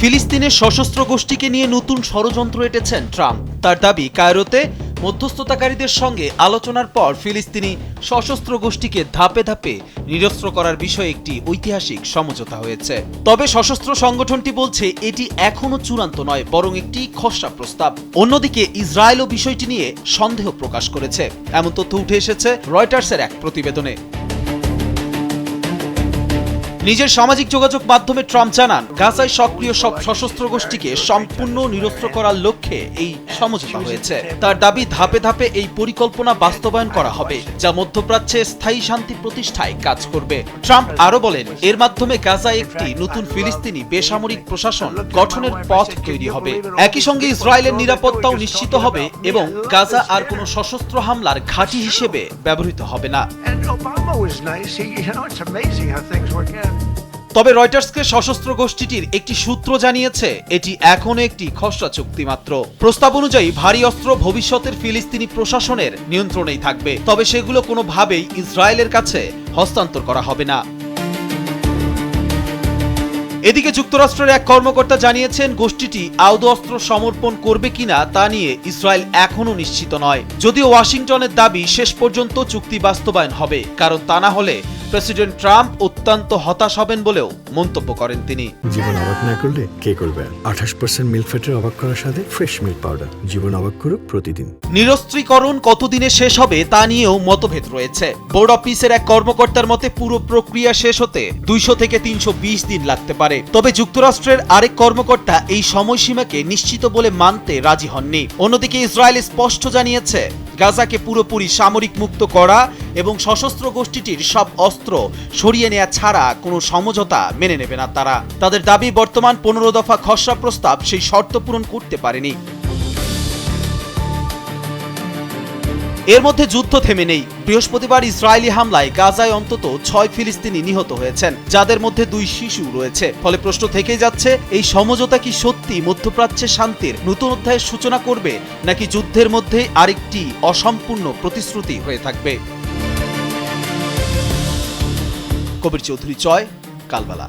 ফিলিস্তিনের সশস্ত্র গোষ্ঠীকে নিয়ে নতুন ষড়যন্ত্র এঁটেছেন ট্রাম্প। তার দাবি, কায়রোতে মধ্যস্থতাকারীদের সঙ্গে আলোচনার পর ফিলিস্তিনি সশস্ত্র গোষ্ঠীকে ধাপে ধাপে নিরস্ত্র করার বিষয়ে একটি ঐতিহাসিক সমঝোতা হয়েছে। তবে সশস্ত্র সংগঠনটি বলছে এটি এখনও চূড়ান্ত নয়, বরং একটি খসড়া প্রস্তাব। অন্যদিকে ইসরায়েলও বিষয়টি নিয়ে সন্দেহ প্রকাশ করেছে। এমন তথ্য উঠে এসেছে রয়টার্সের এক প্রতিবেদনে। নিজের সামাজিক যোগাযোগ মাধ্যমে ট্রাম্প জানান, গাজায় সক্রিয় সব সশস্ত্র গোষ্ঠীকে সম্পূর্ণ নিরস্ত্র করার লক্ষ্যে এই সমঝোতা হয়েছে। তার দাবি, ধাপে ধাপে এই পরিকল্পনা বাস্তবায়ন করা হবে, যা মধ্যপ্রাচ্যে স্থায়ী শান্তি প্রতিষ্ঠায় কাজ করবে। ট্রাম্প আরও বলেন, এর মাধ্যমে গাজায় একটি নতুন ফিলিস্তিনি বেসামরিক প্রশাসন গঠনের পথ তৈরি হবে। একই সঙ্গে ইসরায়েলের নিরাপত্তাও নিশ্চিত হবে এবং গাজা আর কোনো সশস্ত্র হামলার ঘাঁটি হিসেবে ব্যবহৃত হবে না। তবে রয়টার্সকে সশস্ত্র গোষ্ঠীটির একটি সূত্র জানিয়েছে, এটি এখনো একটি খসড়া চুক্তি মাত্র। প্রস্তাব অনুযায়ী ভারী অস্ত্র ভবিষ্যতের ফিলিস্তিনি প্রশাসনের নিয়ন্ত্রণেই থাকবে, তবে সেগুলো কোনোভাবেই ইসরায়েলের কাছে হস্তান্তর করা হবে না। এদিকে যুক্তরাষ্ট্রের এক কর্মকর্তা জানিয়েছেন, গোষ্ঠীটি আদৌ অস্ত্র সমর্পণ করবে কিনা তা নিয়ে ইসরায়েল এখনও নিশ্চিত নয়। যদিও ওয়াশিংটনের দাবি শেষ পর্যন্ত চুক্তি বাস্তবায়ন হবে, কারণ তা না হলে প্রেসিডেন্ট ট্রাম্প অত্যন্ত হতাশ হবেন বলেও মন্তব্য করেন তিনি। জীবন অবাক না করলে কে করবে? 28% মিল্ক ফ্যাটের অবাক করার সাথে ফ্রেশ মিল্ক পাউডার। জীবন অবাক করুক প্রতিদিন। নিরস্ত্রীকরণ কতদিনে শেষ হবে তা নিয়েও মতভেদ রয়েছে। বোর্ড অফিসের এক কর্মকর্তার মতে পুরো প্রক্রিয়া শেষ হতে 200 থেকে 320 দিন লাগতে পারে। তবে যুক্তরাষ্ট্রের আরেক কর্মকর্তা এই সময়সীমাকে নিশ্চিত বলে মানতে রাজি হননি। অন্যদিকে ইসরায়েল স্পষ্ট জানিয়েছে, গাজাকে পুরোপুরি সামরিক মুক্ত করা এবং সশস্ত্র গোষ্ঠীটির সব অস্ত্র সরিয়ে নেওয়া ছাড়া কোনো সমঝোতা মেনে নেবে না তারা। তাদের দাবি, বর্তমান 15 দফা খসড়া প্রস্তাব সেই শর্ত পূরণ করতে পারেনি। এর মধ্যে যুদ্ধ থেমে নেই। বৃহস্পতিবার ইসরায়েলি হামলায় গাজায় অন্তত 6 ফিলিস্তিনি নিহত হয়েছেন, যাদের মধ্যে 2 শিশু রয়েছে। ফলে প্রশ্ন থেকেই যাচ্ছে, এই সমঝোতা কি সত্যি মধ্যপ্রাচ্যে শান্তির নতুন অধ্যায়ের সূচনা করবে, নাকি যুদ্ধের মধ্যে আরেকটি অসম্পূর্ণ প্রতিশ্রুতি হয়ে থাকবে? কবির চৌধুরী, কালবালা।